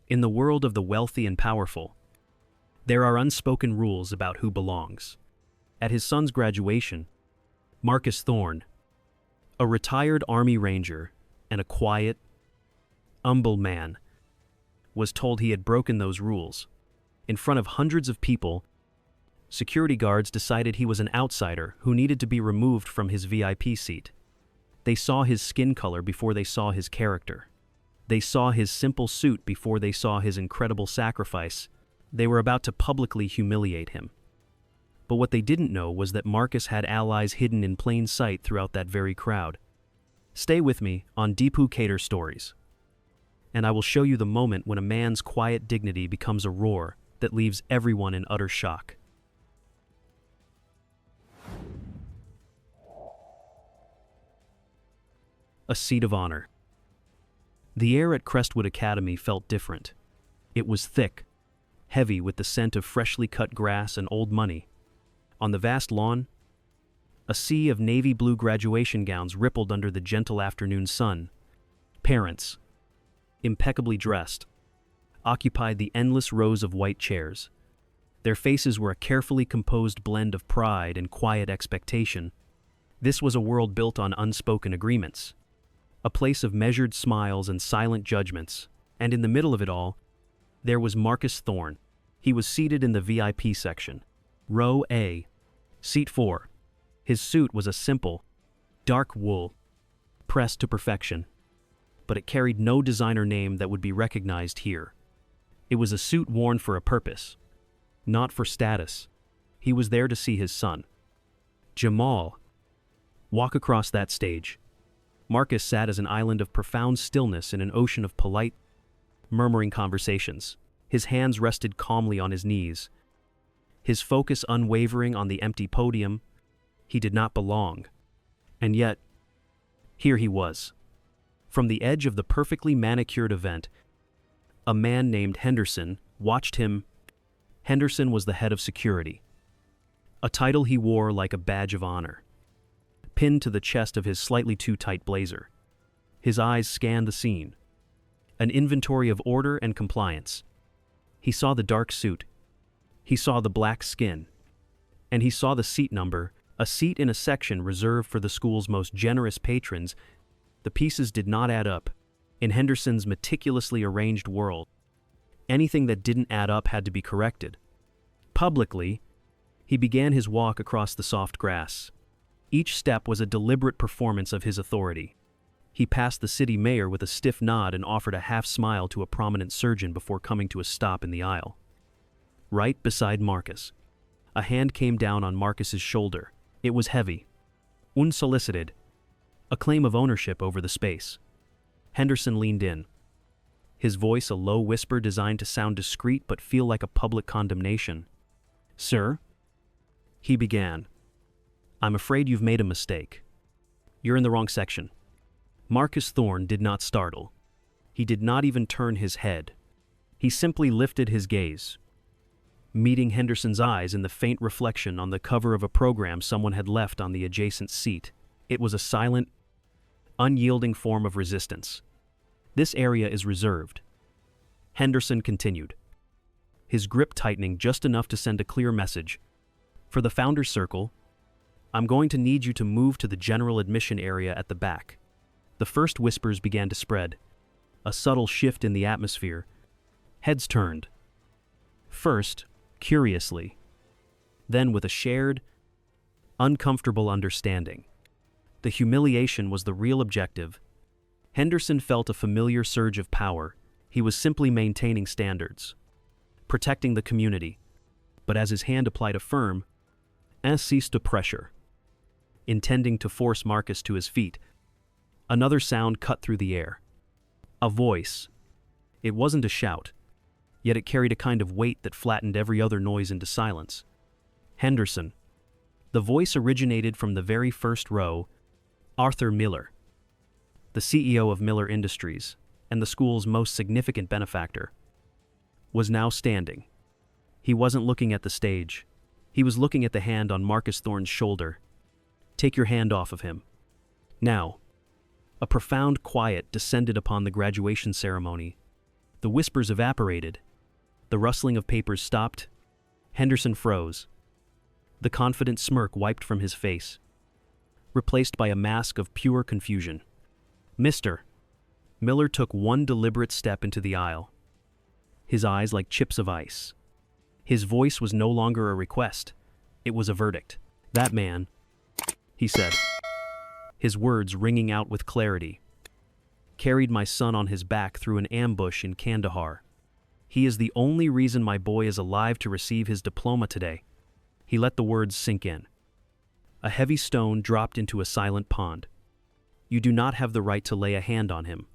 In the world of the wealthy and powerful, there are unspoken rules about who belongs. At his son's graduation, Marcus Thorne, a retired Army Ranger and a quiet, humble man, was told he had broken those rules. In front of hundreds of people, security guards decided he was an outsider who needed to be removed from his VIP seat. They saw his skin color before they saw his character. They saw his simple suit before they saw his incredible sacrifice. They were about to publicly humiliate him. But what they didn't know was that Marcus had allies hidden in plain sight throughout that very crowd. Stay with me on Deepu Kader Stories, and I will show you the moment when a man's quiet dignity becomes a roar that leaves everyone in utter shock. A seat of honor. The air at Crestwood Academy felt different. It was thick, heavy with the scent of freshly cut grass and old money. On the vast lawn, a sea of navy blue graduation gowns rippled under the gentle afternoon sun. Parents, impeccably dressed, occupied the endless rows of white chairs. Their faces were a carefully composed blend of pride and quiet expectation. This was a world built on unspoken agreements, a place of measured smiles and silent judgments, and in the middle of it all, there was Marcus Thorne. He was seated in the VIP section, row A, seat 4. His suit was a simple, dark wool, pressed to perfection, but it carried no designer name that would be recognized here. It was a suit worn for a purpose, not for status. He was there to see his son, Jamal, walk across that stage. Marcus sat as an island of profound stillness in an ocean of polite, murmuring conversations. His hands rested calmly on his knees, his focus unwavering on the empty podium. He did not belong. And yet, here he was. From the edge of the perfectly manicured event, a man named Henderson watched him. Henderson was the head of security, a title he wore like a badge of honor, pinned to the chest of his slightly too tight blazer. His eyes scanned the scene, an inventory of order and compliance. He saw the dark suit, he saw the black skin, and he saw the seat number, a seat in a section reserved for the school's most generous patrons. The pieces did not add up. In Henderson's meticulously arranged world, anything that didn't add up had to be corrected. Publicly, he began his walk across the soft grass. Each step was a deliberate performance of his authority. He passed the city mayor with a stiff nod and offered a half smile to a prominent surgeon before coming to a stop in the aisle. Right beside Marcus, a hand came down on Marcus's shoulder. It was heavy, unsolicited, a claim of ownership over the space. Henderson leaned in, his voice a low whisper designed to sound discreet but feel like a public condemnation. "Sir," he began, "I'm afraid you've made a mistake. You're in the wrong section." Marcus Thorne did not startle. He did not even turn his head. He simply lifted his gaze, meeting Henderson's eyes in the faint reflection on the cover of a program someone had left on the adjacent seat. It was a silent, unyielding form of resistance. "This area is reserved," Henderson continued, his grip tightening just enough to send a clear message. "For the Founders Circle, I'm going to need you to move to the general admission area at the back." The first whispers began to spread, a subtle shift in the atmosphere. Heads turned. First, curiously, then with a shared, uncomfortable understanding. The humiliation was the real objective. Henderson felt a familiar surge of power. He was simply maintaining standards, protecting the community. But as his hand applied a firm, ceased to pressure, intending to force Marcus to his feet, another sound cut through the air. A voice. It wasn't a shout, yet it carried a kind of weight that flattened every other noise into silence. Henderson. The voice originated from the very first row. Arthur Miller, the CEO of Miller Industries and the school's most significant benefactor, was now standing. He wasn't looking at the stage. He was looking at the hand on Marcus Thorne's shoulder. "Take your hand off of him." Now, a profound quiet descended upon the graduation ceremony. The whispers evaporated. The rustling of papers stopped. Henderson froze. The confident smirk wiped from his face, replaced by a mask of pure confusion. "Mr." Miller took one deliberate step into the aisle, his eyes like chips of ice. His voice was no longer a request. It was a verdict. "That man," he said, his words ringing out with clarity, "carried my son on his back through an ambush in Kandahar. He is the only reason my boy is alive to receive his diploma today." He let the words sink in. A heavy stone dropped into a silent pond. "You do not have the right to lay a hand on him."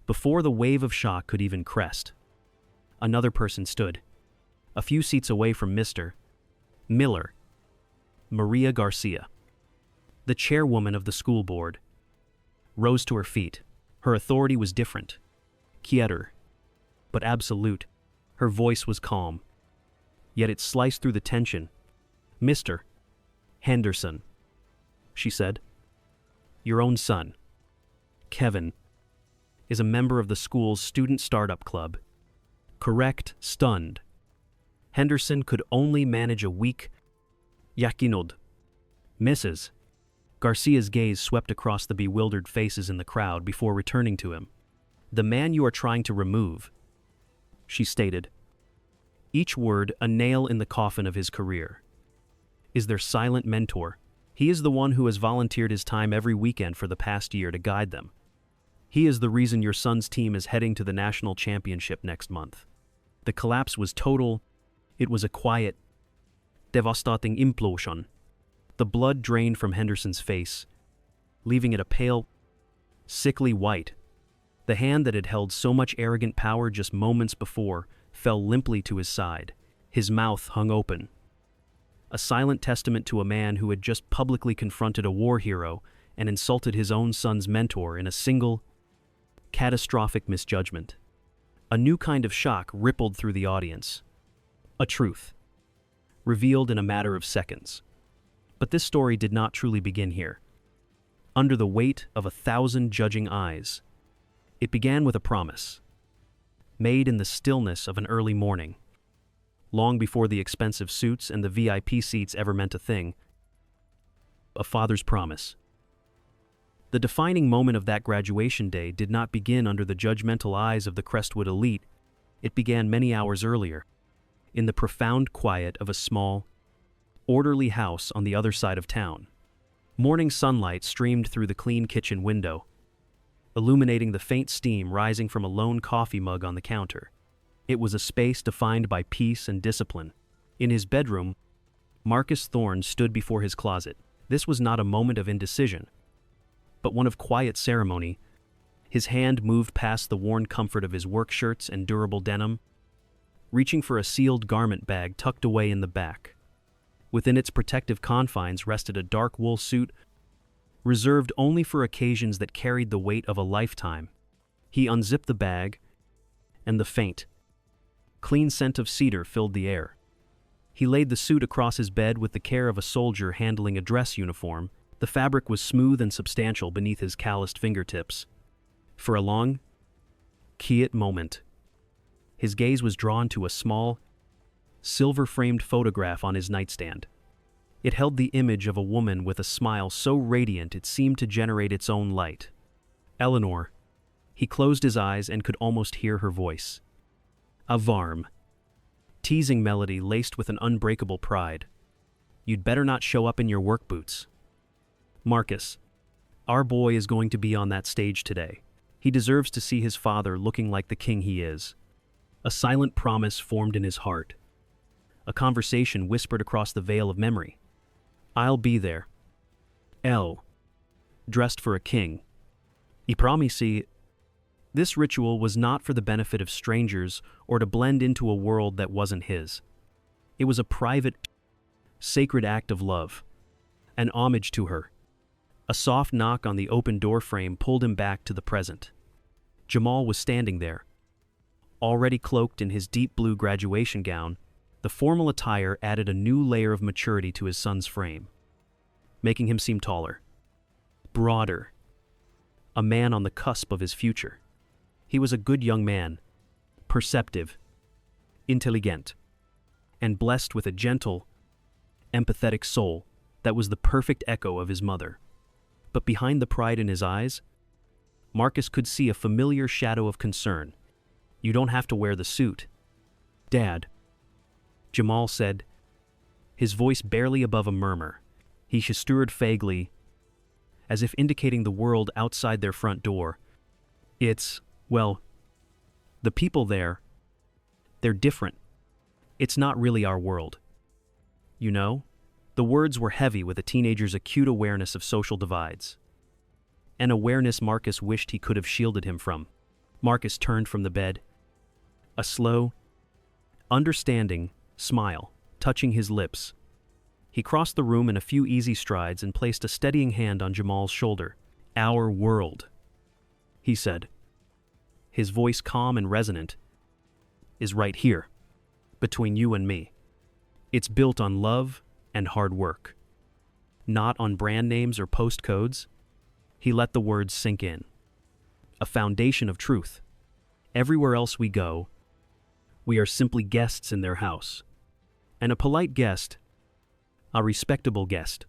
Before the wave of shock could even crest, another person stood, a few seats away from Mr. Miller. Maria Garcia, the chairwoman of the school board, rose to her feet. Her authority was different, quieter, but absolute. Her voice was calm, yet it sliced through the tension. "Mr. Henderson," she said, "your own son, Kevin, is a member of the school's student startup club." Correct, stunned. Henderson could only manage a weak yakinod. "Mrs." Garcia's gaze swept across the bewildered faces in the crowd before returning to him. "The man you are trying to remove," she stated, each word a nail in the coffin of his career, "is their silent mentor. He is the one who has volunteered his time every weekend for the past year to guide them. He is the reason your son's team is heading to the national championship next month." The collapse was total. It was a quiet, devastating implosion. The blood drained from Henderson's face, leaving it a pale, sickly white. The hand that had held so much arrogant power just moments before fell limply to his side. His mouth hung open, a silent testament to a man who had just publicly confronted a war hero and insulted his own son's mentor in a single, catastrophic misjudgment. A new kind of shock rippled through the audience. A truth, revealed in a matter of seconds. But this story did not truly begin here. Under the weight of 1,000 judging eyes, it began with a promise, made in the stillness of an early morning, long before the expensive suits and the VIP seats ever meant a thing. A father's promise. The defining moment of that graduation day did not begin under the judgmental eyes of the Crestwood elite. It began many hours earlier, in the profound quiet of a small, orderly house on the other side of town. Morning sunlight streamed through the clean kitchen window, illuminating the faint steam rising from a lone coffee mug on the counter. It was a space defined by peace and discipline. In his bedroom, Marcus Thorne stood before his closet. This was not a moment of indecision, but one of quiet ceremony. His hand moved past the worn comfort of his work shirts and durable denim, reaching for a sealed garment bag tucked away in the back. Within its protective confines rested a dark wool suit, reserved only for occasions that carried the weight of a lifetime. He unzipped the bag, and the faint, clean scent of cedar filled the air. He laid the suit across his bed with the care of a soldier handling a dress uniform. The fabric was smooth and substantial beneath his calloused fingertips. For a long, quiet moment, his gaze was drawn to a small, silver-framed photograph on his nightstand. It held the image of a woman with a smile so radiant it seemed to generate its own light. Eleanor. He closed his eyes and could almost hear her voice. A varm, teasing melody laced with an unbreakable pride. "You'd better not show up in your work boots. Marcus, our boy is going to be on that stage today. He deserves to see his father looking like the king he is." A silent promise formed in his heart. A conversation whispered across the veil of memory. "I'll be there. Dressed for a king. I promise." This ritual was not for the benefit of strangers or to blend into a world that wasn't his. It was a private, sacred act of love, an homage to her. A soft knock on the open doorframe pulled him back to the present. Jamal was standing there, already cloaked in his deep blue graduation gown. The formal attire added a new layer of maturity to his son's frame, making him seem taller, broader, a man on the cusp of his future. He was a good young man, perceptive, intelligent, and blessed with a gentle, empathetic soul that was the perfect echo of his mother. But behind the pride in his eyes, Marcus could see a familiar shadow of concern. "You don't have to wear the suit, Dad," Jamal said, his voice barely above a murmur. He gestured vaguely, as if indicating the world outside their front door. Well, the people there, they're different. It's not really our world. You know?" The words were heavy with a teenager's acute awareness of social divides. An awareness Marcus wished he could have shielded him from. Marcus turned from the bed, a slow, understanding smile touching his lips. He crossed the room in a few easy strides and placed a steadying hand on Jamal's shoulder. "Our world," he said, his voice calm and resonant, "is right here, between you and me. It's built on love and hard work, not on brand names or postcodes." He let the words sink in. "A foundation of truth. Everywhere else we go, we are simply guests in their house. And a polite guest, a respectable guest,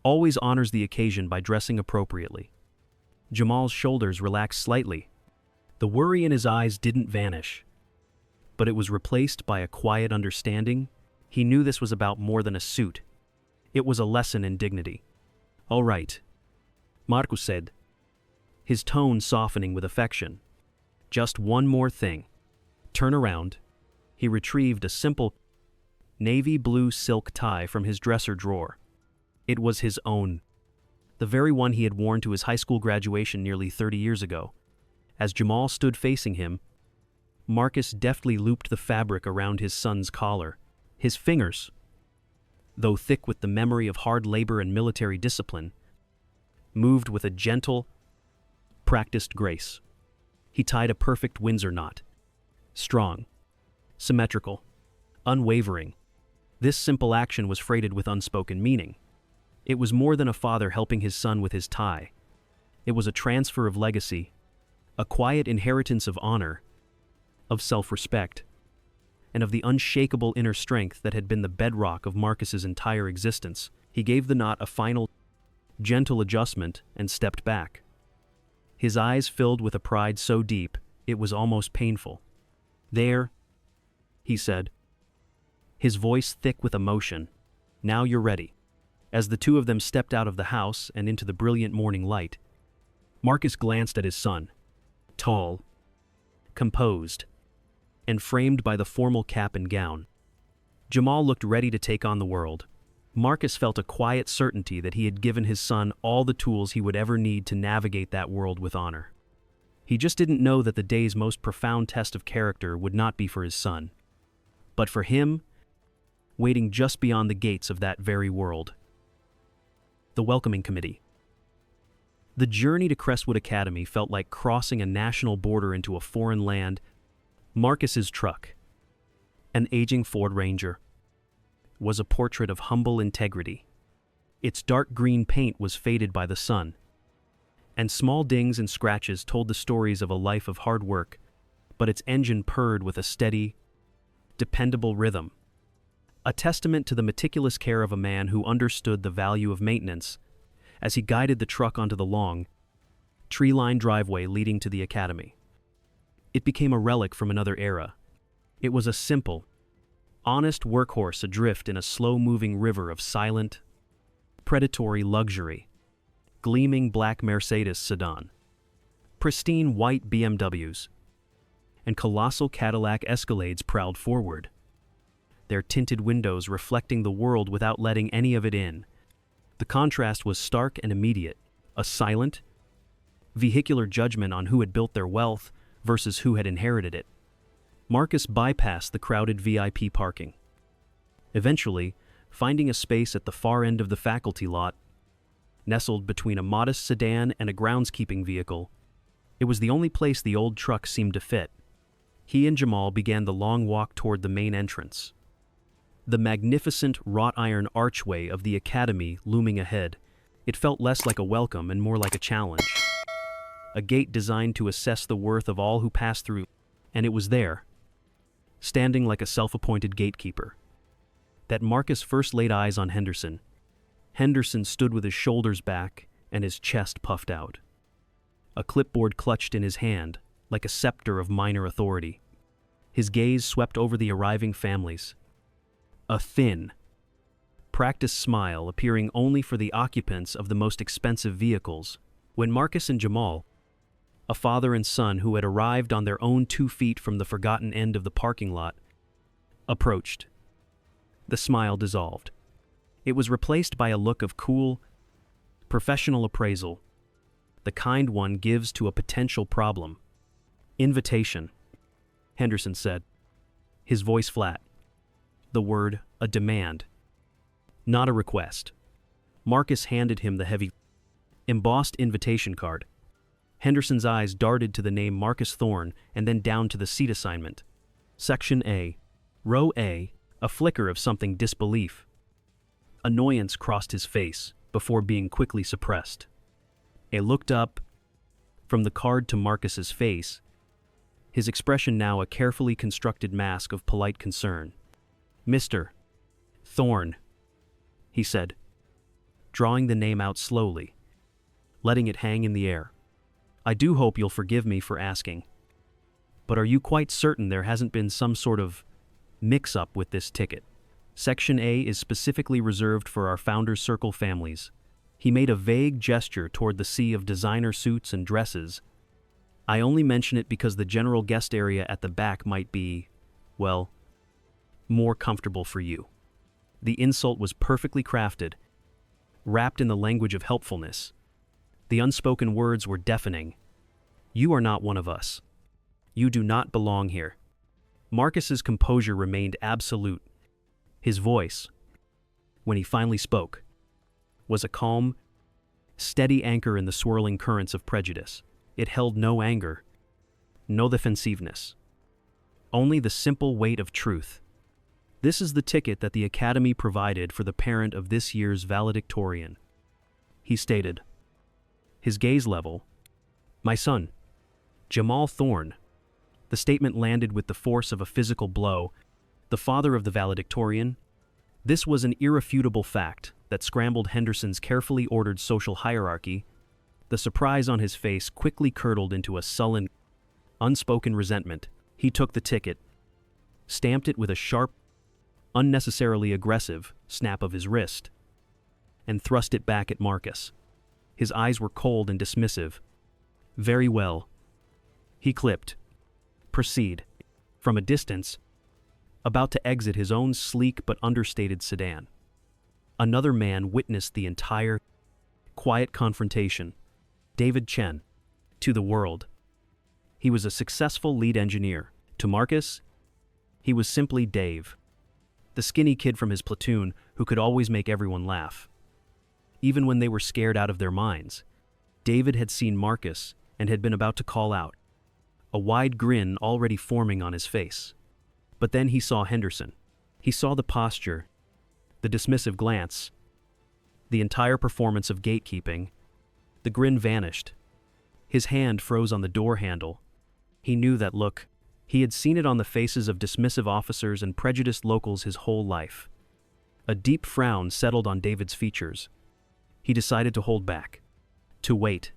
always honors the occasion by dressing appropriately." Jamal's shoulders relaxed slightly. The worry in his eyes didn't vanish, but it was replaced by a quiet understanding. He knew this was about more than a suit. It was a lesson in dignity. "All right," Marcus said, his tone softening with affection. "Just one more thing. Turn around." He retrieved a simple navy blue silk tie from his dresser drawer. It was his own, the very one he had worn to his high school graduation nearly 30 years ago. As Jamal stood facing him, Marcus deftly looped the fabric around his son's collar. His fingers, though thick with the memory of hard labor and military discipline, moved with a gentle, practiced grace. He tied a perfect Windsor knot. Strong, symmetrical, unwavering. This simple action was freighted with unspoken meaning. It was more than a father helping his son with his tie. It was a transfer of legacy, a quiet inheritance of honor, of self-respect, and of the unshakable inner strength that had been the bedrock of Marcus's entire existence. He gave the knot a final, gentle adjustment and stepped back. His eyes filled with a pride so deep, it was almost painful. "There," he said, his voice thick with emotion. "Now you're ready." As the two of them stepped out of the house and into the brilliant morning light, Marcus glanced at his son. Tall, composed, and framed by the formal cap and gown, Jamal looked ready to take on the world. Marcus felt a quiet certainty that he had given his son all the tools he would ever need to navigate that world with honor. He just didn't know that the day's most profound test of character would not be for his son, but for him, waiting just beyond the gates of that very world. The welcoming committee. The journey to Crestwood Academy felt like crossing a national border into a foreign land. Marcus's truck, an aging Ford Ranger, was a portrait of humble integrity. Its dark green paint was faded by the sun, and small dings and scratches told the stories of a life of hard work, but its engine purred with a steady, dependable rhythm, a testament to the meticulous care of a man who understood the value of maintenance as he guided the truck onto the long, tree-lined driveway leading to the academy. It became a relic from another era. It was a simple, honest workhorse adrift in a slow-moving river of silent, predatory luxury, gleaming black Mercedes sedan, pristine white BMWs, and colossal Cadillac Escalades prowled forward, their tinted windows reflecting the world without letting any of it in. The contrast was stark and immediate, a silent, vehicular judgment on who had built their wealth versus who had inherited it. Marcus bypassed the crowded VIP parking, eventually finding a space at the far end of the faculty lot. Nestled between a modest sedan and a groundskeeping vehicle, it was the only place the old truck seemed to fit. He and Jamal began the long walk toward the main entrance, the magnificent wrought iron archway of the academy looming ahead. It felt less like a welcome and more like a challenge, a gate designed to assess the worth of all who pass through. And it was there, standing like a self-appointed gatekeeper, that Marcus first laid eyes on Henderson. Henderson stood with his shoulders back and his chest puffed out, a clipboard clutched in his hand like a scepter of minor authority. His gaze swept over the arriving families, a thin, practiced smile appearing only for the occupants of the most expensive vehicles. When Marcus and Jamal, a father and son who had arrived on their own 2 feet from the forgotten end of the parking lot, approached, the smile dissolved. It was replaced by a look of cool, professional appraisal, the kind one gives to a potential problem. Invitation, Henderson said, his voice flat. The word, a demand, not a request. Marcus handed him the heavy, embossed invitation card. Henderson's eyes darted to the name Marcus Thorne and then down to the seat assignment. Section A, Row A, a flicker of something disbelief. Annoyance crossed his face before being quickly suppressed. He looked up from the card to Marcus's face, his expression now a carefully constructed mask of polite concern. Mr. Thorne, he said, drawing the name out slowly, letting it hang in the air. I do hope you'll forgive me for asking, but are you quite certain there hasn't been some sort of mix-up with this ticket? Section A is specifically reserved for our Founders Circle families. He made a vague gesture toward the sea of designer suits and dresses. I only mention it because the general guest area at the back might be, well, more comfortable for you. The insult was perfectly crafted, wrapped in the language of helpfulness. The unspoken words were deafening. You are not one of us. You do not belong here. Marcus's composure remained absolute. His voice, when he finally spoke, was a calm, steady anchor in the swirling currents of prejudice. It held no anger, no defensiveness, only the simple weight of truth. This is the ticket that the Academy provided for the parent of this year's valedictorian, he stated, his gaze level. My son, Jamal Thorne. The statement landed with the force of a physical blow. The father of the valedictorian. This was an irrefutable fact that scrambled Henderson's carefully ordered social hierarchy. The surprise on his face quickly curdled into a sullen, unspoken resentment. He took the ticket, stamped it with a sharp, unnecessarily aggressive snap of his wrist, and thrust it back at Marcus. His eyes were cold and dismissive. Very well, he clipped. Proceed. From a distance, about to exit his own sleek but understated sedan. Another man witnessed the entire, quiet confrontation. David Chen. To the world, he was a successful lead engineer. To Marcus, he was simply Dave, the skinny kid from his platoon who could always make everyone laugh. Even when they were scared out of their minds, David had seen Marcus and had been about to call out, a wide grin already forming on his face. But then he saw Henderson. He saw the posture, the dismissive glance, the entire performance of gatekeeping. The grin vanished. His hand froze on the door handle. He knew that look. He had seen it on the faces of dismissive officers and prejudiced locals his whole life. A deep frown settled on David's features. He decided to hold back, to wait,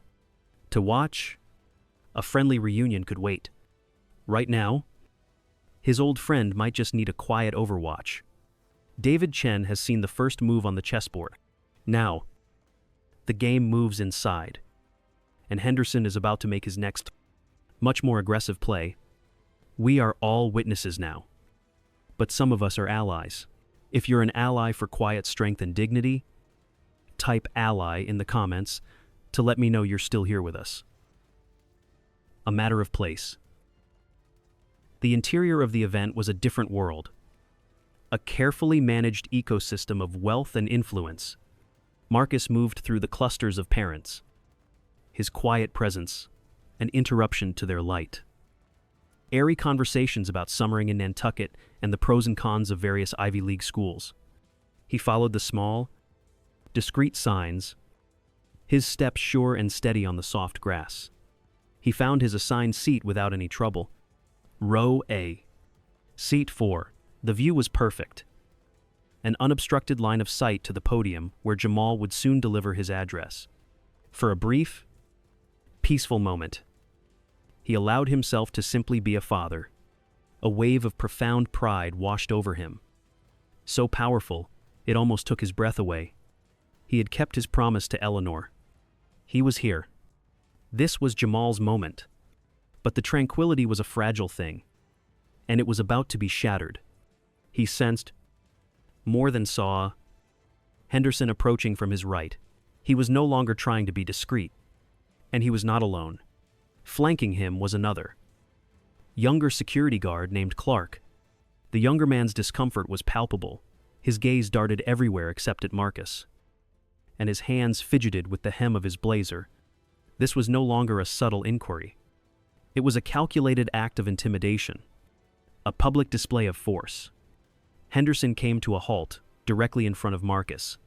to watch. A friendly reunion could wait. Right now, his old friend might just need a quiet overwatch. David Chen has seen the first move on the chessboard. Now, the game moves inside, and Henderson is about to make his next, much more aggressive play. We are all witnesses now, but some of us are allies. If you're an ally for quiet strength and dignity, type ally in the comments to let me know you're still here with us. A matter of place. The interior of the event was a different world. A carefully managed ecosystem of wealth and influence. Marcus moved through the clusters of parents, his quiet presence, an interruption to their light. Airy conversations about summering in Nantucket and the pros and cons of various Ivy League schools. He followed the small, discreet signs, his steps sure and steady on the soft grass. He found his assigned seat without any trouble, Row A. Seat 4. The view was perfect. An unobstructed line of sight to the podium where Jamal would soon deliver his address. For a brief, peaceful moment, he allowed himself to simply be a father. A wave of profound pride washed over him. So powerful, it almost took his breath away. He had kept his promise to Eleanor. He was here. This was Jamal's moment. But the tranquility was a fragile thing, and it was about to be shattered. He sensed, more than saw, Henderson approaching from his right. He was no longer trying to be discreet, and he was not alone. Flanking him was another, younger security guard named Clark. The younger man's discomfort was palpable. His gaze darted everywhere except at Marcus, and his hands fidgeted with the hem of his blazer. This was no longer a subtle inquiry. It was a calculated act of intimidation, a public display of force. Henderson came to a halt, directly in front of Marcus.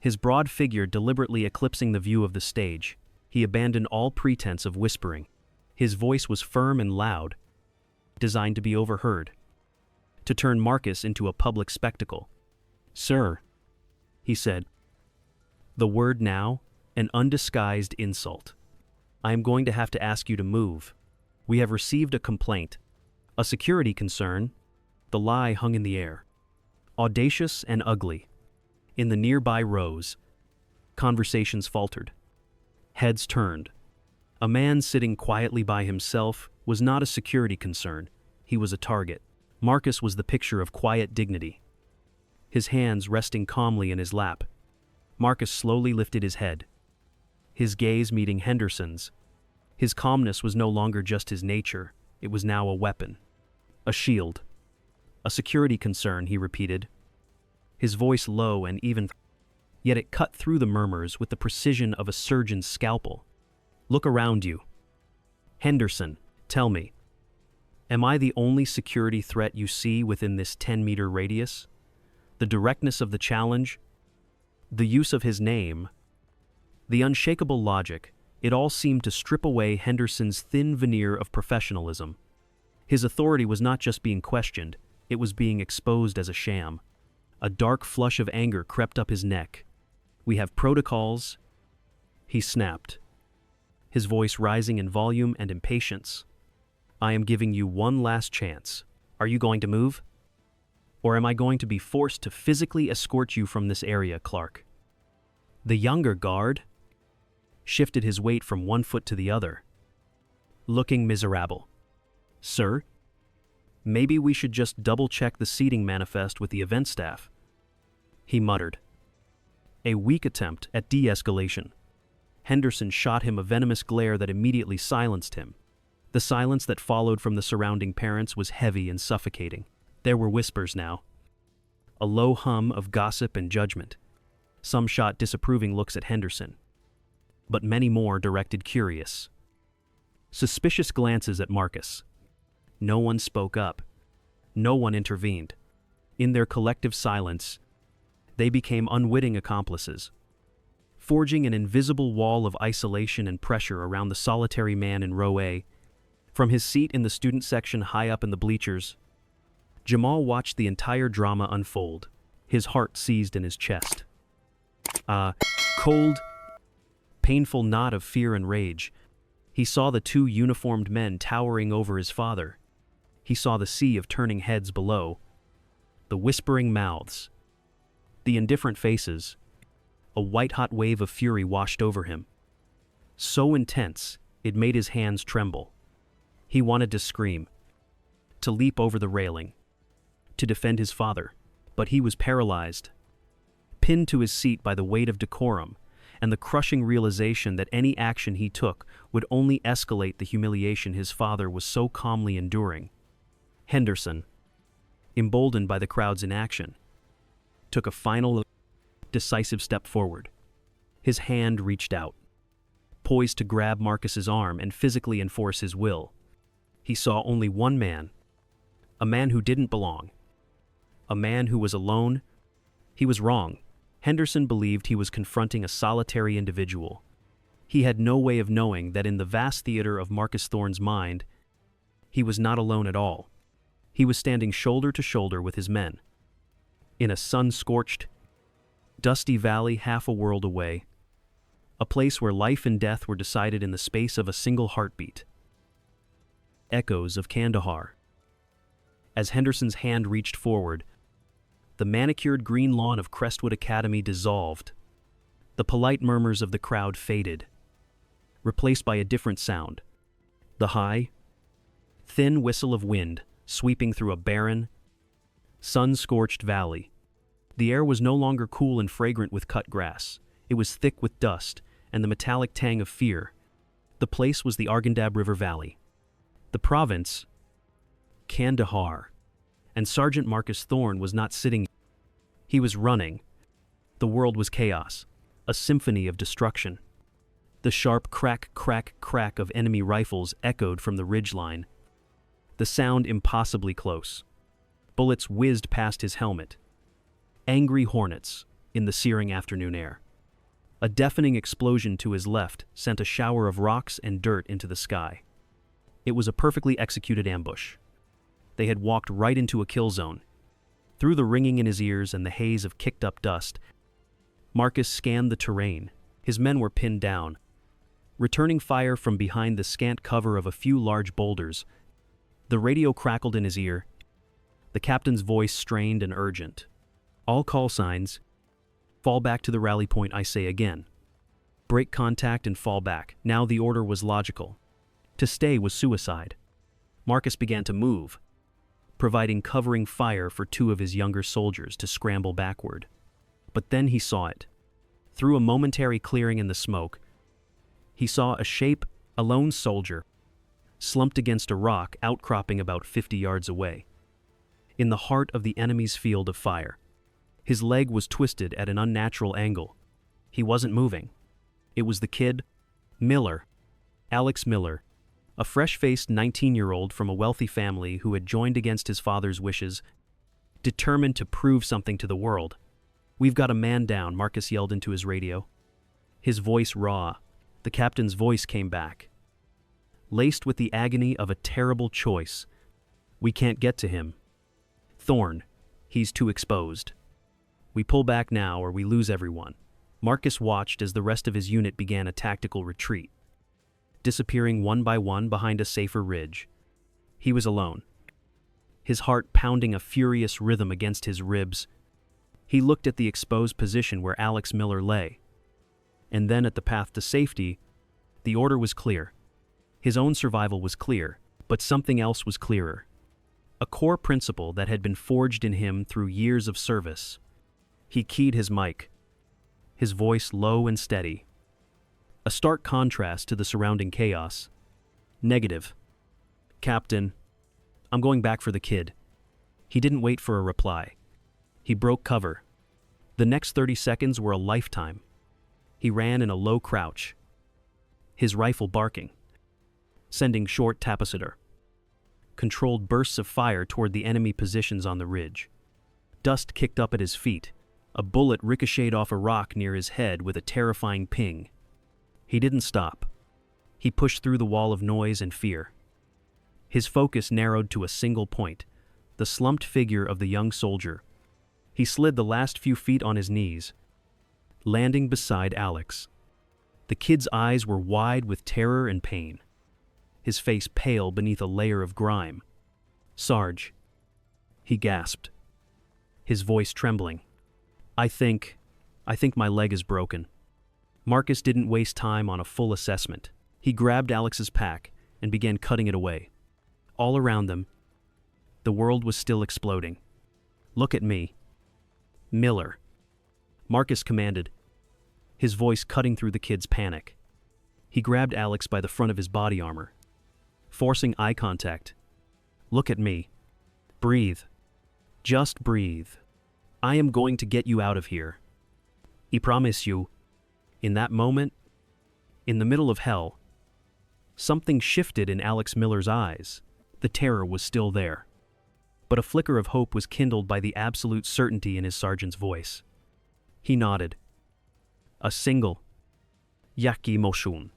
His broad figure deliberately eclipsing the view of the stage, he abandoned all pretense of whispering. His voice was firm and loud, designed to be overheard, to turn Marcus into a public spectacle. "Sir," he said. The word now, an undisguised insult. "I am going to have to ask you to move. We have received a complaint. A security concern." The lie hung in the air, audacious and ugly. In the nearby rows, conversations faltered. Heads turned. A man sitting quietly by himself was not a security concern. He was a target. Marcus was the picture of quiet dignity, his hands resting calmly in his lap. Marcus slowly lifted his head, his gaze meeting Henderson's. His calmness was no longer just his nature, it was now a weapon, a shield. "A security concern," he repeated, his voice low and even, yet it cut through the murmurs with the precision of a surgeon's scalpel. "Look around you. Henderson, tell me, am I the only security threat you see within this 10-meter radius?" The directness of the challenge, the use of his name, the unshakable logic, it all seemed to strip away Henderson's thin veneer of professionalism. His authority was not just being questioned, it was being exposed as a sham. A dark flush of anger crept up his neck. "We have protocols," he snapped, his voice rising in volume and impatience. "I am giving you one last chance. Are you going to move? Or am I going to be forced to physically escort you from this area, Clark?" The younger guard shifted his weight from one foot to the other, looking miserable. "Sir, maybe we should just double-check the seating manifest with the event staff," he muttered. A weak attempt at de-escalation. Henderson shot him a venomous glare that immediately silenced him. The silence that followed from the surrounding parents was heavy and suffocating. There were whispers now, a low hum of gossip and judgment. Some shot disapproving looks at Henderson, but many more directed curious, suspicious glances at Marcus. No one spoke up. No one intervened. In their collective silence, they became unwitting accomplices, forging an invisible wall of isolation and pressure around the solitary man in row A. From his seat in the student section high up in the bleachers, Jamal watched the entire drama unfold, his heart seized in his chest. A cold, painful knot of fear and rage. He saw the two uniformed men towering over his father. He saw the sea of turning heads below, the whispering mouths, the indifferent faces. A white-hot wave of fury washed over him, so intense it made his hands tremble. He wanted to scream, to leap over the railing, to defend his father, but he was paralyzed, pinned to his seat by the weight of decorum and the crushing realization that any action he took would only escalate the humiliation his father was so calmly enduring. Henderson, emboldened by the crowd's inaction, took a final, decisive step forward. His hand reached out, poised to grab Marcus's arm and physically enforce his will. He saw only one man, a man who didn't belong, a man who was alone. He was wrong. Henderson believed he was confronting a solitary individual. He had no way of knowing that in the vast theater of Marcus Thorne's mind, He was not alone at all. He was standing shoulder to shoulder with his men. In a sun-scorched, dusty valley half a world away, a place where life and death were decided in the space of a single heartbeat. Echoes of Kandahar. As Henderson's hand reached forward, the manicured green lawn of Crestwood Academy dissolved. The polite murmurs of the crowd faded, replaced by a different sound. The high, thin whistle of wind sweeping through a barren, sun-scorched valley. The air was no longer cool and fragrant with cut grass. It was thick with dust and the metallic tang of fear. The place was the Arghandab River Valley. The province, Kandahar. And Sergeant Marcus Thorne was not sitting. He was running. The world was chaos, a symphony of destruction. The sharp crack, crack, crack of enemy rifles echoed from the ridgeline. The sound impossibly close. Bullets whizzed past his helmet. Angry hornets in the searing afternoon air. A deafening explosion to his left sent a shower of rocks and dirt into the sky. It was a perfectly executed ambush. They had walked right into a kill zone. Through the ringing in his ears and the haze of kicked-up dust, Marcus scanned the terrain. His men were pinned down. Returning fire from behind the scant cover of a few large boulders, the radio crackled in his ear. The captain's voice strained and urgent. All call signs. Fall back to the rally point, I say again. Break contact and fall back. Now the order was logical. To stay was suicide. Marcus began to move, providing covering fire for two of his younger soldiers to scramble backward. But then he saw it. Through a momentary clearing in the smoke, he saw a shape, a lone soldier, slumped against a rock outcropping about 50 yards away. In the heart of the enemy's field of fire. His leg was twisted at an unnatural angle. He wasn't moving. It was the kid, Miller, Alex Miller, a fresh-faced 19-year-old from a wealthy family who had joined against his father's wishes, determined to prove something to the world. "We've got a man down," Marcus yelled into his radio. His voice raw. The captain's voice came back, laced with the agony of a terrible choice. "We can't get to him. Thorne, he's too exposed. We pull back now or we lose everyone." Marcus watched as the rest of his unit began a tactical retreat, disappearing one by one behind a safer ridge. He was alone, his heart pounding a furious rhythm against his ribs. He looked at the exposed position where Alex Miller lay, and then at the path to safety. The order was clear. His own survival was clear, but something else was clearer. A core principle that had been forged in him through years of service. He keyed his mic, his voice low and steady. A stark contrast to the surrounding chaos. "Negative. Captain, I'm going back for the kid." He didn't wait for a reply. He broke cover. The next 30 seconds were a lifetime. He ran in a low crouch, his rifle barking, sending short tapetsitter, controlled bursts of fire toward the enemy positions on the ridge. Dust kicked up at his feet. A bullet ricocheted off a rock near his head with a terrifying ping. He didn't stop. He pushed through the wall of noise and fear. His focus narrowed to a single point, the slumped figure of the young soldier. He slid the last few feet on his knees, landing beside Alex. The kid's eyes were wide with terror and pain, his face pale beneath a layer of grime. "Sarge," he gasped, his voice trembling. I think my leg is broken." Marcus didn't waste time on a full assessment. He grabbed Alex's pack and began cutting it away. All around them, the world was still exploding. "Look at me, Miller," Marcus commanded, his voice cutting through the kid's panic. He grabbed Alex by the front of his body armor, forcing eye contact. "Look at me. Breathe. Just breathe. I am going to get you out of here. I promise you." In that moment, in the middle of hell, something shifted in Alex Miller's eyes. The terror was still there, but a flicker of hope was kindled by the absolute certainty in his sergeant's voice. He nodded. A single "Yaki moshun."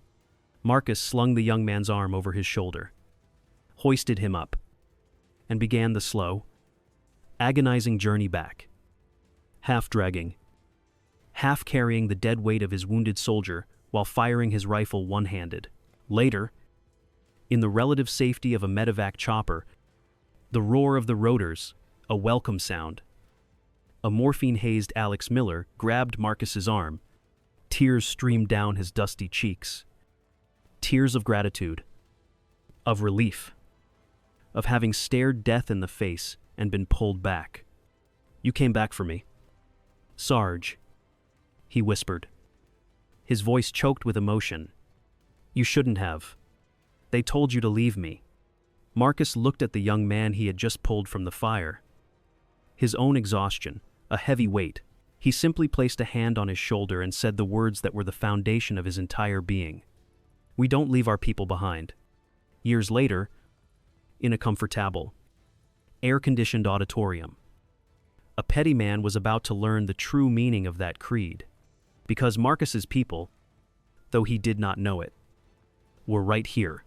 Marcus slung the young man's arm over his shoulder. hoisted him up, and began the slow, agonizing journey back. Half dragging, half carrying the dead weight of his wounded soldier while firing his rifle one-handed. Later, in the relative safety of a medevac chopper, the roar of the rotors, a welcome sound. A morphine-hazed Alex Miller grabbed Marcus's arm. Tears streamed down his dusty cheeks. Tears of gratitude, of relief, of having stared death in the face and been pulled back. "You came back for me, Sarge," he whispered. His voice choked with emotion. "You shouldn't have. They told you to leave me." Marcus looked at the young man he had just pulled from the fire. His own exhaustion, a heavy weight. He simply placed a hand on his shoulder and said the words that were the foundation of his entire being. "We don't leave our people behind." Years later, in a comfortable, air-conditioned auditorium, a petty man was about to learn the true meaning of that creed, because Marcus's people, though he did not know it, were right here.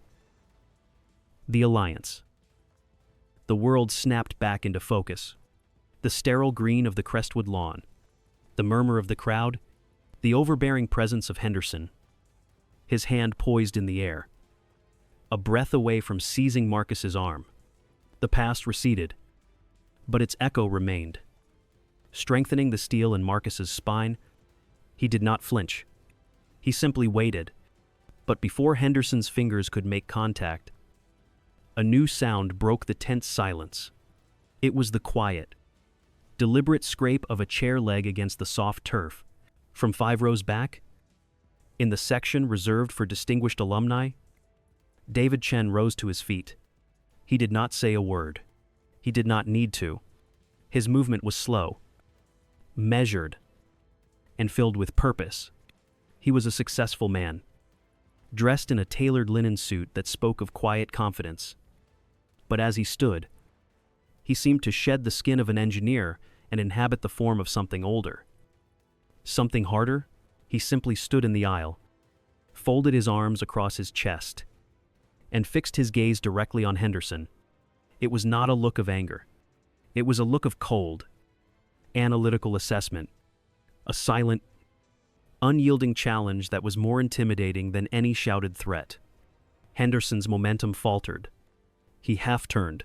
The Alliance. The world snapped back into focus. The sterile green of the Crestwood lawn, the murmur of the crowd, the overbearing presence of Henderson, his hand poised in the air, a breath away from seizing Marcus's arm. The past receded, but its echo remained. Strengthening the steel in Marcus's spine, he did not flinch. He simply waited. But before Henderson's fingers could make contact, a new sound broke the tense silence. It was the quiet, deliberate scrape of a chair leg against the soft turf. From 5 rows back, in the section reserved for distinguished alumni, David Chen rose to his feet. He did not say a word. He did not need to. His movement was slow, measured, and filled with purpose. He was a successful man, dressed in a tailored linen suit that spoke of quiet confidence. But as he stood, he seemed to shed the skin of an engineer and inhabit the form of something older. Something harder? He simply stood in the aisle, folded his arms across his chest, and fixed his gaze directly on Henderson. It was not a look of anger. It was a look of cold, analytical assessment, a silent, unyielding challenge that was more intimidating than any shouted threat. Henderson's momentum faltered. He half-turned,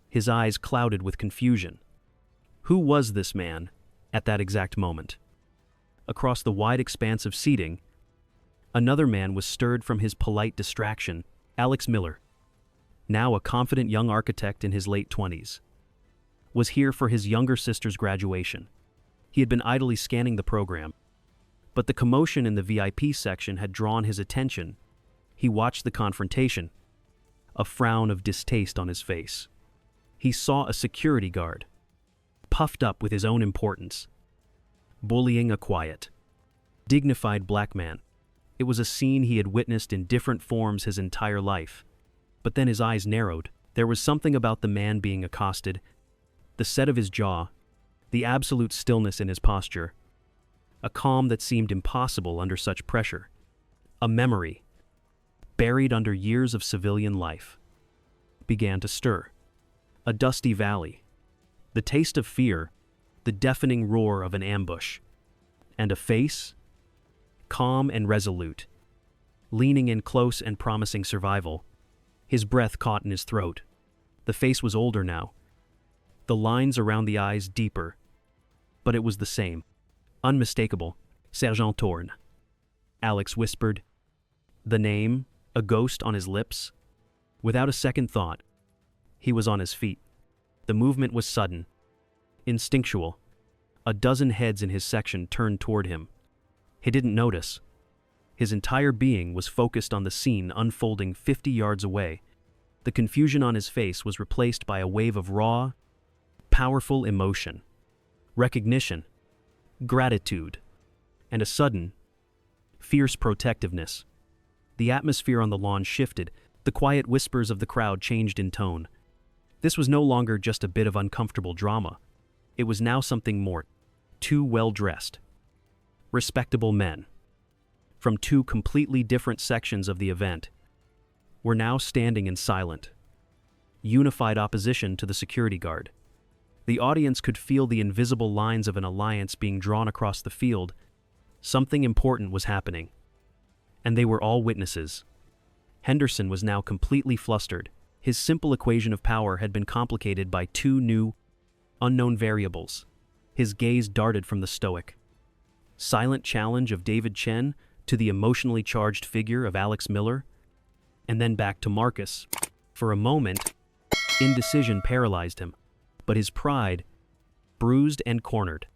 his eyes clouded with confusion. Who was this man at that exact moment? Across the wide expanse of seating, another man was stirred from his polite distraction, Alex Miller, now a confident young architect in his late 20s, was here for his younger sister's graduation. He had been idly scanning the program, but the commotion in the VIP section had drawn his attention. He watched the confrontation, a frown of distaste on his face. He saw a security guard, puffed up with his own importance, bullying a quiet, dignified black man. It was a scene he had witnessed in different forms his entire life. But then his eyes narrowed. There was something about the man being accosted, the set of his jaw, the absolute stillness in his posture, a calm that seemed impossible under such pressure, a memory, buried under years of civilian life, began to stir. A dusty valley, the taste of fear, the deafening roar of an ambush, and a face, calm and resolute, leaning in close and promising survival. His breath caught in his throat. The face was older now, the lines around the eyes deeper, but it was the same, unmistakable. Sergeant Torn. Alex whispered. The name, a ghost on his lips. Without a second thought, he was on his feet. The movement was sudden, instinctual. A dozen heads in his section turned toward him. He didn't notice. His entire being was focused on the scene unfolding 50 yards away. The confusion on his face was replaced by a wave of raw, powerful emotion, recognition, gratitude, and a sudden, fierce protectiveness. The atmosphere on the lawn shifted. The quiet whispers of the crowd changed in tone. This was no longer just a bit of uncomfortable drama. It was now something more. 2 well-dressed, respectable men, from 2 completely different sections of the event, were now standing in silent, unified opposition to the security guard. The audience could feel the invisible lines of an alliance being drawn across the field. Something important was happening. And they were all witnesses. Henderson was now completely flustered. His simple equation of power had been complicated by two new, unknown variables. His gaze darted from the stoic, silent challenge of David Chen to the emotionally charged figure of Alex Miller, and then back to Marcus. For a moment, indecision paralyzed him, but his pride, bruised and cornered,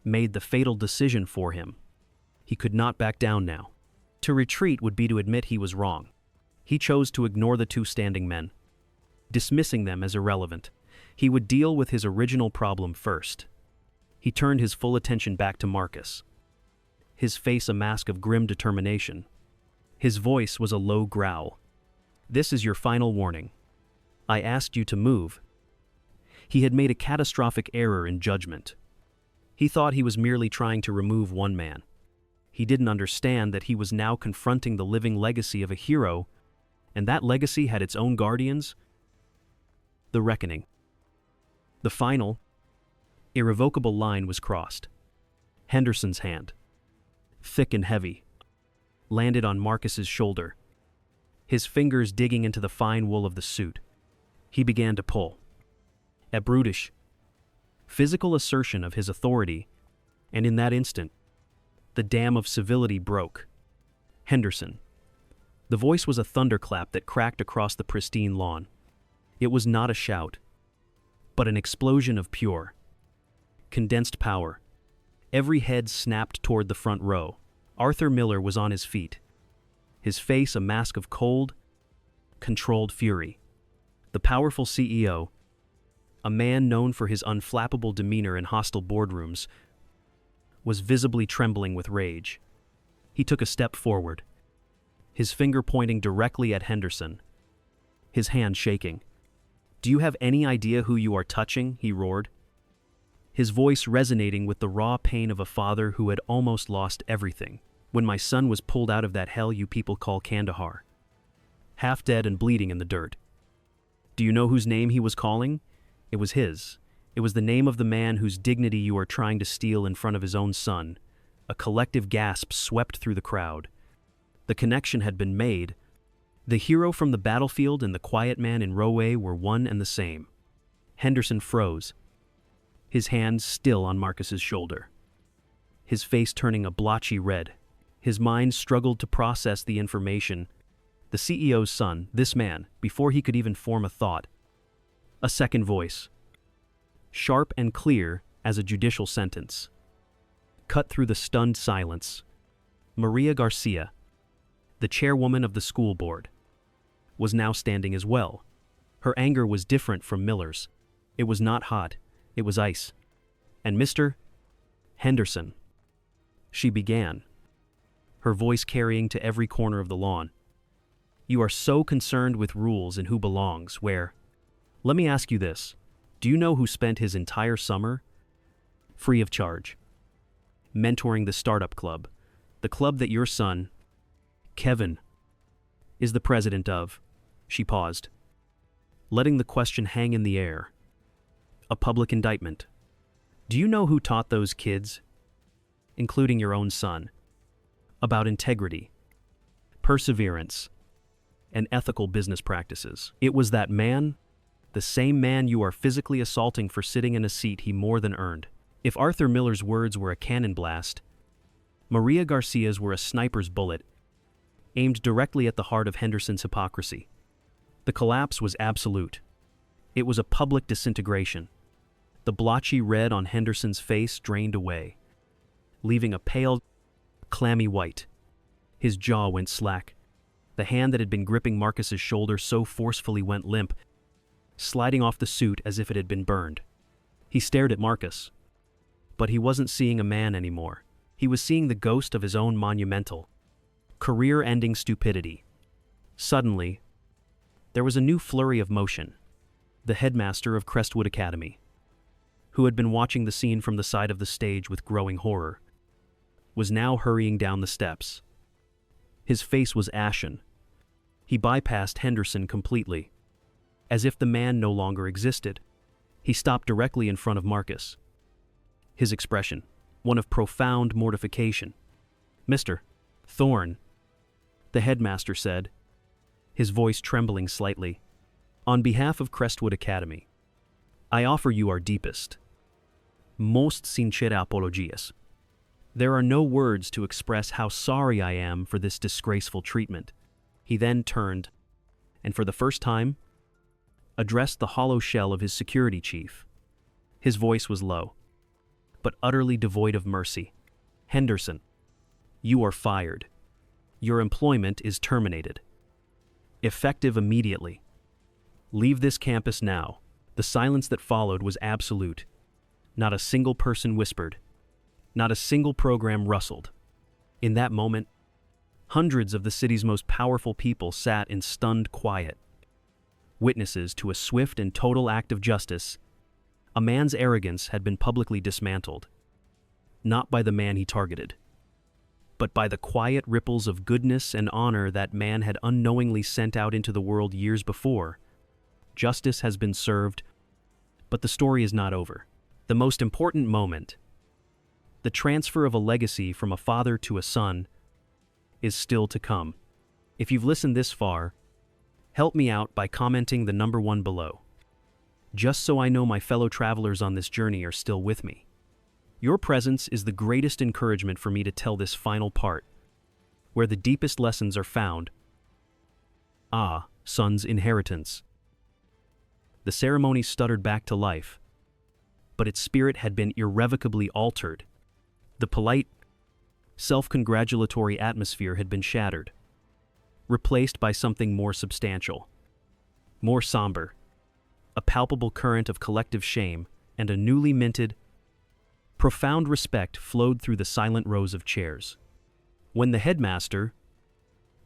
made the fatal decision for him. He could not back down now. To retreat would be to admit he was wrong. He chose to ignore the two standing men, dismissing them as irrelevant. He would deal with his original problem first. He turned his full attention back to Marcus, his face a mask of grim determination. His voice was a low growl. "This is your final warning. I asked you to move." He had made a catastrophic error in judgment. He thought he was merely trying to remove one man. He didn't understand that he was now confronting the living legacy of a hero, and that legacy had its own guardians. The reckoning. The final, irrevocable line was crossed. Henderson's hand, thick and heavy, landed on Marcus's shoulder, his fingers digging into the fine wool of the suit. He began to pull. A brutish, physical assertion of his authority, and in that instant, the dam of civility broke. Henderson. The voice was a thunderclap that cracked across the pristine lawn. It was not a shout, but an explosion of pure, condensed power. Every head snapped toward the front row. Arthur Miller was on his feet, his face a mask of cold, controlled fury. The powerful CEO, a man known for his unflappable demeanor in hostile boardrooms, was visibly trembling with rage. He took a step forward, his finger pointing directly at Henderson, his hand shaking. "Do you have any idea who you are touching?" he roared, his voice resonating with the raw pain of a father who had almost lost everything. "When my son was pulled out of that hell you people call Kandahar, half dead and bleeding in the dirt. Do you know whose name he was calling? It was his. It was the name of the man whose dignity you are trying to steal in front of his own son." A collective gasp swept through the crowd. The connection had been made. The hero from the battlefield and the quiet man in row A were one and the same. Henderson froze, his hand still on Marcus's shoulder, his face turning a blotchy red. His mind struggled to process the information. The CEO's son, this man, before he could even form a thought. A second voice, sharp and clear as a judicial sentence, cut through the stunned silence. Maria Garcia, the chairwoman of the school board, was now standing as well. Her anger was different from Miller's. It was not hot, it was ice. "And Mr. Henderson," she began, her voice carrying to every corner of the lawn. "You are so concerned with rules and who belongs where. Let me ask you this. Do you know who spent his entire summer, free of charge, mentoring the startup club, the club that your son, Kevin, is the president of?" She paused, letting the question hang in the air. "A public indictment. Do you know who taught those kids, including your own son, about integrity, perseverance, and ethical business practices? It was that man, the same man you are physically assaulting for sitting in a seat he more than earned." If Arthur Miller's words were a cannon blast, Maria Garcia's were a sniper's bullet, aimed directly at the heart of Henderson's hypocrisy. The collapse was absolute. It was a public disintegration. The blotchy red on Henderson's face drained away, leaving a pale, clammy white. His jaw went slack. The hand that had been gripping Marcus's shoulder so forcefully went limp, sliding off the suit as if it had been burned. He stared at Marcus, but he wasn't seeing a man anymore. He was seeing the ghost of his own monumental, career-ending stupidity. Suddenly, there was a new flurry of motion. The headmaster of Crestwood Academy, who had been watching the scene from the side of the stage with growing horror, was now hurrying down the steps. His face was ashen. He bypassed Henderson completely, as if the man no longer existed. He stopped directly in front of Marcus. His expression, one of profound mortification. "Mr. Thorne," the headmaster said, his voice trembling slightly, "on behalf of Crestwood Academy, I offer you our deepest, most sincere apologies. There are no words to express how sorry I am for this disgraceful treatment." He then turned, and for the first time, addressed the hollow shell of his security chief. His voice was low, but utterly devoid of mercy. "Henderson, you are fired. Your employment is terminated. Effective immediately. Leave this campus now." The silence that followed was absolute. Not a single person whispered. Not a single program rustled. In that moment, hundreds of the city's most powerful people sat in stunned quiet, witnesses to a swift and total act of justice. A man's arrogance had been publicly dismantled, not by the man he targeted, but by the quiet ripples of goodness and honor that man had unknowingly sent out into the world years before. Justice has been served, but the story is not over. The most important moment, the transfer of a legacy from a father to a son, is still to come. If you've listened this far, help me out by commenting the number 1 below, just so I know my fellow travelers on this journey are still with me. Your presence is the greatest encouragement for me to tell this final part, where the deepest lessons are found. Son's inheritance. The ceremony stuttered back to life, but its spirit had been irrevocably altered. The polite, self-congratulatory atmosphere had been shattered, replaced by something more substantial, more somber, a palpable current of collective shame, and a newly minted, profound respect flowed through the silent rows of chairs. When the headmaster,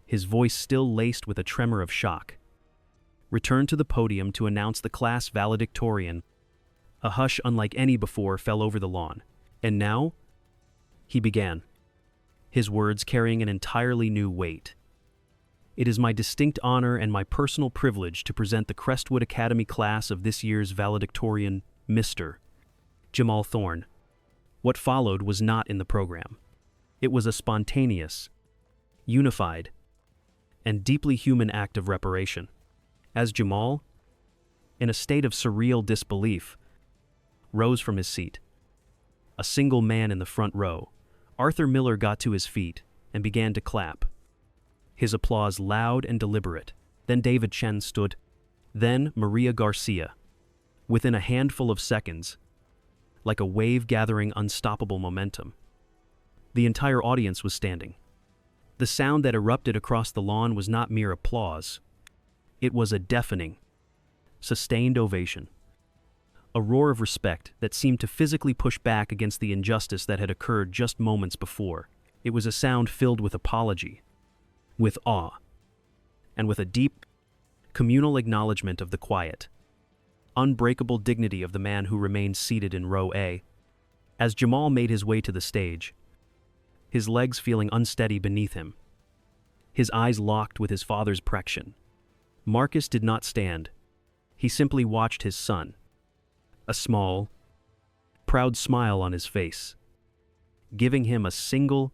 his voice still laced with a tremor of shock, returned to the podium to announce the class valedictorian, a hush unlike any before fell over the lawn. "And now," he began, his words carrying an entirely new weight, "it is my distinct honor and my personal privilege to present the Crestwood Academy class of this year's valedictorian, Mr. Jamal Thorne." What followed was not in the program. It was a spontaneous, unified, and deeply human act of reparation. As Jamal, in a state of surreal disbelief, rose from his seat, a single man in the front row, Arthur Miller got to his feet and began to clap, his applause loud and deliberate. Then David Chen stood, then Maria Garcia. Within a handful of seconds, like a wave gathering unstoppable momentum, the entire audience was standing. The sound that erupted across the lawn was not mere applause. It was a deafening, sustained ovation, a roar of respect that seemed to physically push back against the injustice that had occurred just moments before. It was a sound filled with apology, with awe, and with a deep, communal acknowledgement of the quiet, unbreakable dignity of the man who remained seated in row A. As Jamal made his way to the stage, his legs feeling unsteady beneath him, his eyes locked with his father's protection, Marcus did not stand. He simply watched his son, a small, proud smile on his face, giving him a single,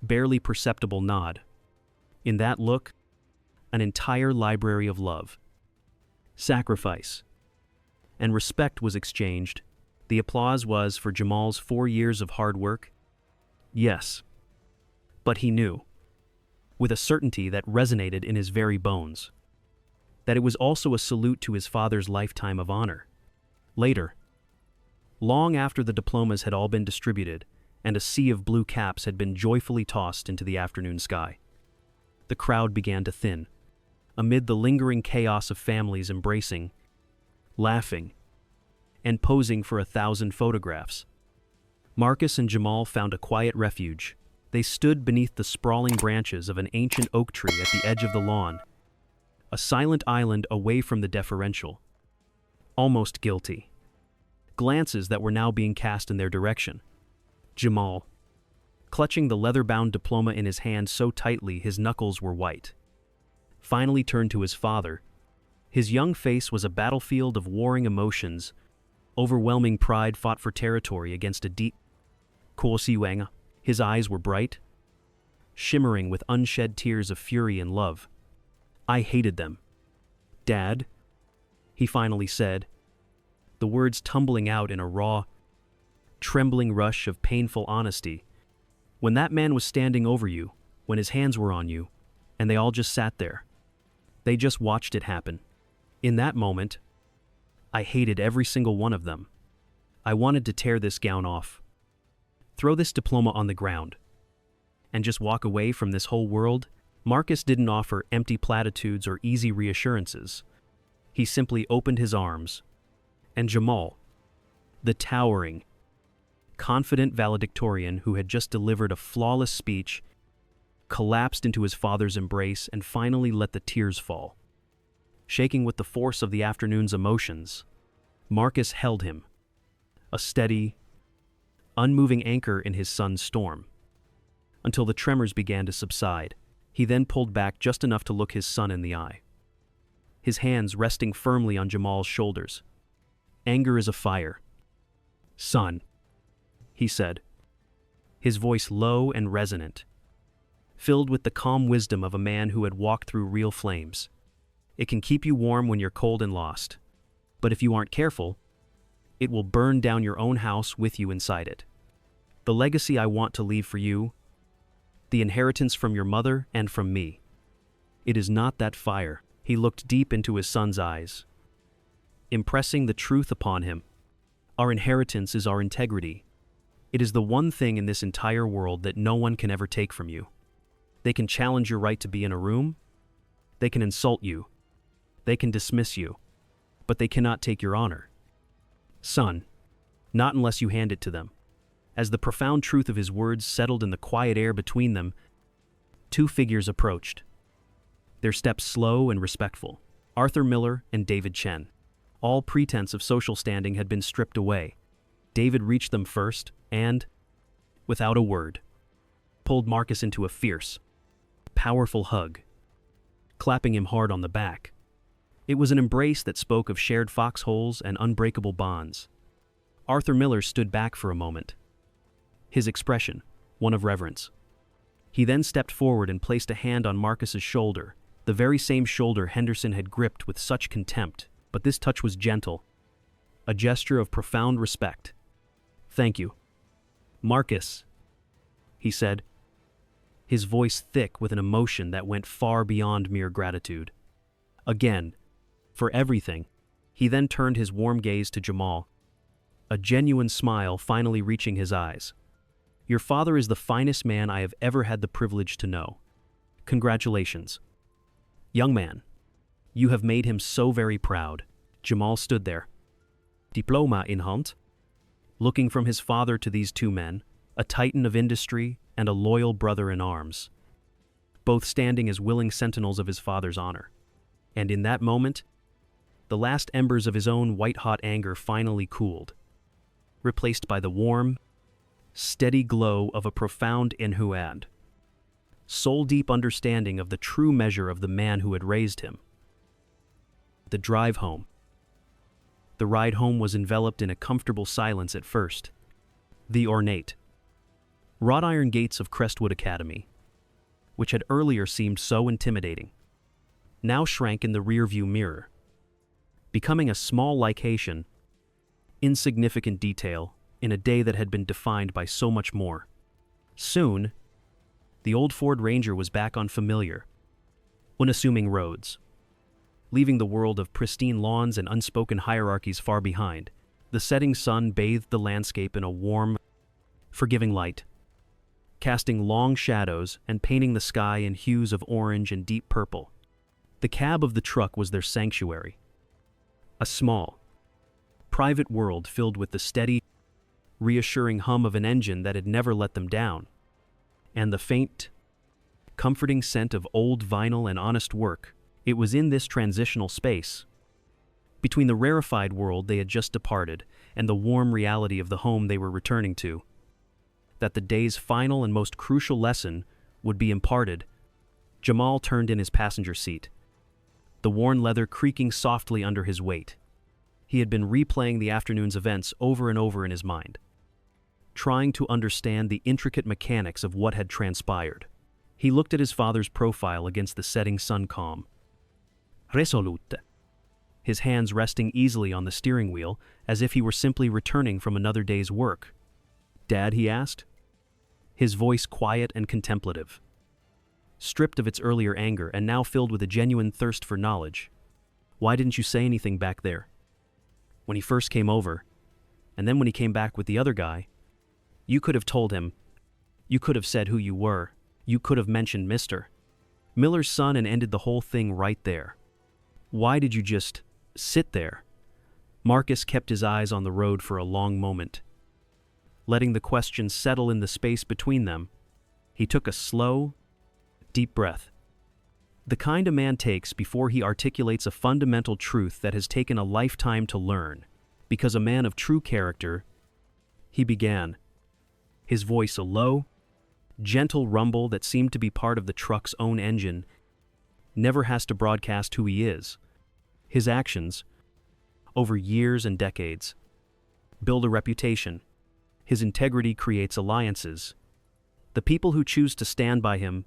barely perceptible nod. In that look, an entire library of love, sacrifice, and respect was exchanged. The applause was for Jamal's 4 years of hard work. Yes, but he knew, with a certainty that resonated in his very bones, that it was also a salute to his father's lifetime of honor. Later, long after the diplomas had all been distributed and a sea of blue caps had been joyfully tossed into the afternoon sky, the crowd began to thin, amid the lingering chaos of families embracing, laughing, and posing for 1,000 photographs. Marcus and Jamal found a quiet refuge. They stood beneath the sprawling branches of an ancient oak tree at the edge of the lawn, a silent island away from the deferential, almost guilty glances that were now being cast in their direction. Jamal, clutching the leather-bound diploma in his hand so tightly his knuckles were white, finally turned to his father, His young face was a battlefield of warring emotions. Overwhelming pride fought for territory against a deep Kosiwanga. His eyes were bright, shimmering with unshed tears of fury and love. I hated them. Dad, he finally said, the words tumbling out in a raw, trembling rush of painful honesty. When that man was standing over you, when his hands were on you, and they all just sat there. They just watched it happen. In that moment, I hated every single one of them. I wanted to tear this gown off, throw this diploma on the ground, and just walk away from this whole world. Marcus didn't offer empty platitudes or easy reassurances. He simply opened his arms, and Jamal, the towering, confident valedictorian who had just delivered a flawless speech, collapsed into his father's embrace and finally let the tears fall. Shaking with the force of the afternoon's emotions, Marcus held him, a steady, unmoving anchor in his son's storm, until the tremors began to subside. He then pulled back just enough to look his son in the eye, his hands resting firmly on Jamal's shoulders. Anger is a fire. Son, he said, his voice low and resonant, filled with the calm wisdom of a man who had walked through real flames. It can keep you warm when you're cold and lost, but if you aren't careful, it will burn down your own house with you inside it. The legacy I want to leave for you, the inheritance from your mother and from me, it is not that fire. He looked deep into his son's eyes, impressing the truth upon him. Our inheritance is our integrity. It is the one thing in this entire world that no one can ever take from you. They can challenge your right to be in a room. They can insult you. They can dismiss you. But they cannot take your honor. Son, not unless you hand it to them. As the profound truth of his words settled in the quiet air between them, two figures approached, their steps slow and respectful. Arthur Miller and David Chen. All pretense of social standing had been stripped away. David reached them first and, without a word, pulled Marcus into a fierce, powerful hug, clapping him hard on the back. It was an embrace that spoke of shared foxholes and unbreakable bonds. Arthur Miller stood back for a moment, his expression one of reverence. He then stepped forward and placed a hand on Marcus's shoulder, the very same shoulder Henderson had gripped with such contempt, but this touch was gentle, a gesture of profound respect. Thank you, Marcus, he said, his voice thick with an emotion that went far beyond mere gratitude. Again, for everything. He then turned his warm gaze to Jamal, a genuine smile finally reaching his eyes. Your father is the finest man I have ever had the privilege to know. Congratulations. Young man, you have made him so very proud. Jamal stood there, diploma in hand, looking from his father to these two men, a titan of industry and a loyal brother in arms, both standing as willing sentinels of his father's honor. And in that moment, the last embers of his own white-hot anger finally cooled, replaced by the warm, steady glow of a profound inhuad, soul-deep understanding of the true measure of the man who had raised him. The drive home. The ride home was enveloped in a comfortable silence at first. The ornate, wrought iron gates of Crestwood Academy, which had earlier seemed so intimidating, now shrank in the rearview mirror, becoming a small lication, insignificant detail in a day that had been defined by so much more. Soon, the old Ford Ranger was back on familiar, unassuming roads, leaving the world of pristine lawns and unspoken hierarchies far behind. The setting sun bathed the landscape in a warm, forgiving light, casting long shadows and painting the sky in hues of orange and deep purple. The cab of the truck was their sanctuary, a small, private world filled with the steady, reassuring hum of an engine that had never let them down, and the faint, comforting scent of old vinyl and honest work. It was in this transitional space, between the rarefied world they had just departed and the warm reality of the home they were returning to, that the day's final and most crucial lesson would be imparted. Jamal turned in his passenger seat, the worn leather creaking softly under his weight. He had been replaying the afternoon's events over and over in his mind, trying to understand the intricate mechanics of what had transpired. He looked at his father's profile against the setting sun calm. Resolute. His hands resting easily on the steering wheel, as if he were simply returning from another day's work. "Dad?" he asked, his voice quiet and contemplative, stripped of its earlier anger and now filled with a genuine thirst for knowledge. "Why didn't you say anything back there? When he first came over, and then when he came back with the other guy, you could have told him. You could have said who you were. You could have mentioned Mr. Miller's son and ended the whole thing right there. Why did you just sit there?" Marcus kept his eyes on the road for a long moment. Letting the question settle in the space between them, he took a slow, deep breath. The kind a man takes before he articulates a fundamental truth that has taken a lifetime to learn. Because a man of true character, he began, his voice a low, gentle rumble that seemed to be part of the truck's own engine, never has to broadcast who he is. His actions, over years and decades, build a reputation. His integrity creates alliances. The people who choose to stand by him,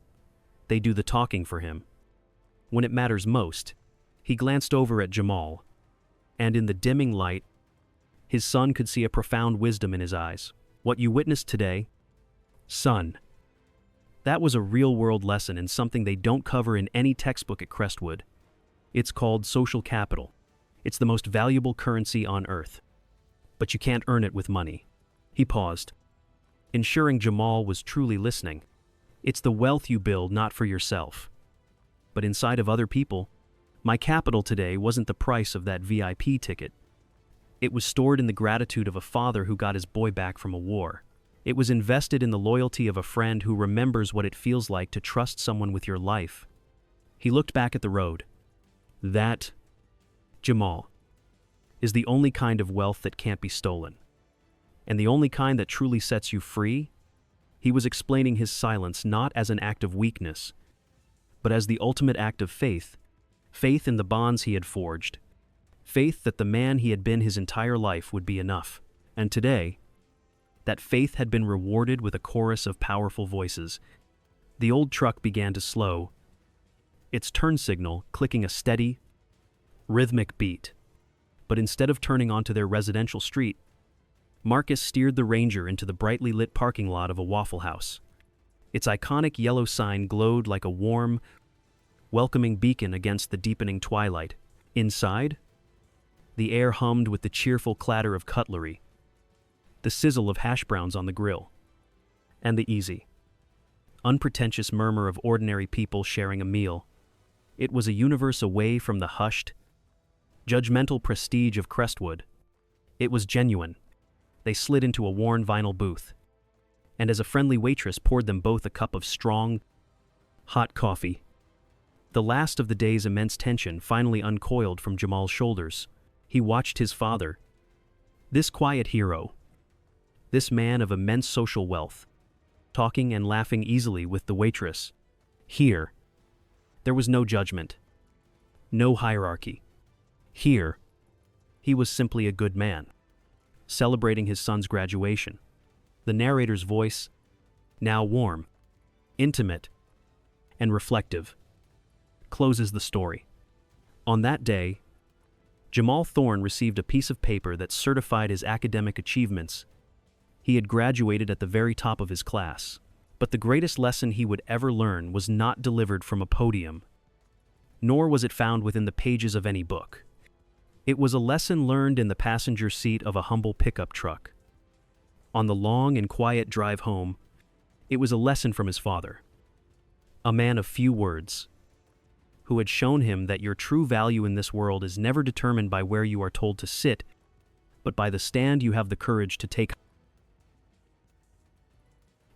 they do the talking for him. When it matters most, he glanced over at Jamal, and in the dimming light, his son could see a profound wisdom in his eyes. "What you witnessed today, son, that was a real-world lesson in something they don't cover in any textbook at Crestwood. It's called social capital. It's the most valuable currency on earth. But you can't earn it with money." He paused, ensuring Jamal was truly listening. "It's the wealth you build not for yourself, but inside of other people. My capital today wasn't the price of that VIP ticket. It was stored in the gratitude of a father who got his boy back from a war. It was invested in the loyalty of a friend who remembers what it feels like to trust someone with your life." He looked back at the road. "That, Jamal, is the only kind of wealth that can't be stolen. And the only kind that truly sets you free." He was explaining his silence not as an act of weakness, but as the ultimate act of faith. Faith in the bonds he had forged. Faith that the man he had been his entire life would be enough. And today, that faith had been rewarded with a chorus of powerful voices. The old truck began to slow, its turn signal clicking a steady, rhythmic beat. But instead of turning onto their residential street, Marcus steered the Ranger into the brightly lit parking lot of a Waffle House. Its iconic yellow sign glowed like a warm, welcoming beacon against the deepening twilight. Inside, the air hummed with the cheerful clatter of cutlery, the sizzle of hash browns on the grill, and the easy, unpretentious murmur of ordinary people sharing a meal. It was a universe away from the hushed, judgmental prestige of Crestwood. It was genuine. They slid into a worn vinyl booth, and as a friendly waitress poured them both a cup of strong, hot coffee, the last of the day's immense tension finally uncoiled from Jamal's shoulders. He watched his father, this quiet hero, this man of immense social wealth, talking and laughing easily with the waitress. Here, there was no judgment, no hierarchy. Here, he was simply a good man, celebrating his son's graduation. The narrator's voice, now warm, intimate, and reflective, closes the story. On that day, Jamal Thorne received a piece of paper that certified his academic achievements. He had graduated at the very top of his class, but the greatest lesson he would ever learn was not delivered from a podium, nor was it found within the pages of any book. It was a lesson learned in the passenger seat of a humble pickup truck. On the long and quiet drive home, it was a lesson from his father, a man of few words, who had shown him that your true value in this world is never determined by where you are told to sit, but by the stand you have the courage to take.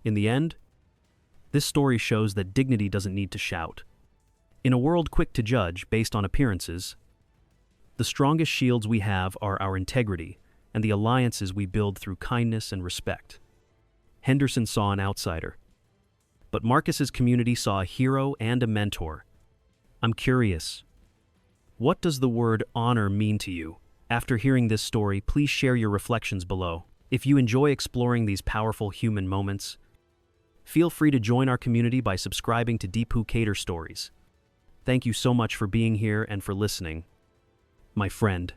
In the end, this story shows that dignity doesn't need to shout. In a world quick to judge based on appearances, the strongest shields we have are our integrity and the alliances we build through kindness and respect. Henderson saw an outsider, but Marcus's community saw a hero and a mentor. I'm curious, What does the word honor mean to you? After hearing this story, please share your reflections below. If you enjoy exploring these powerful human moments, feel free to join our community by subscribing to Deepu Cater Stories. Thank you so much for being here and for listening, my friend.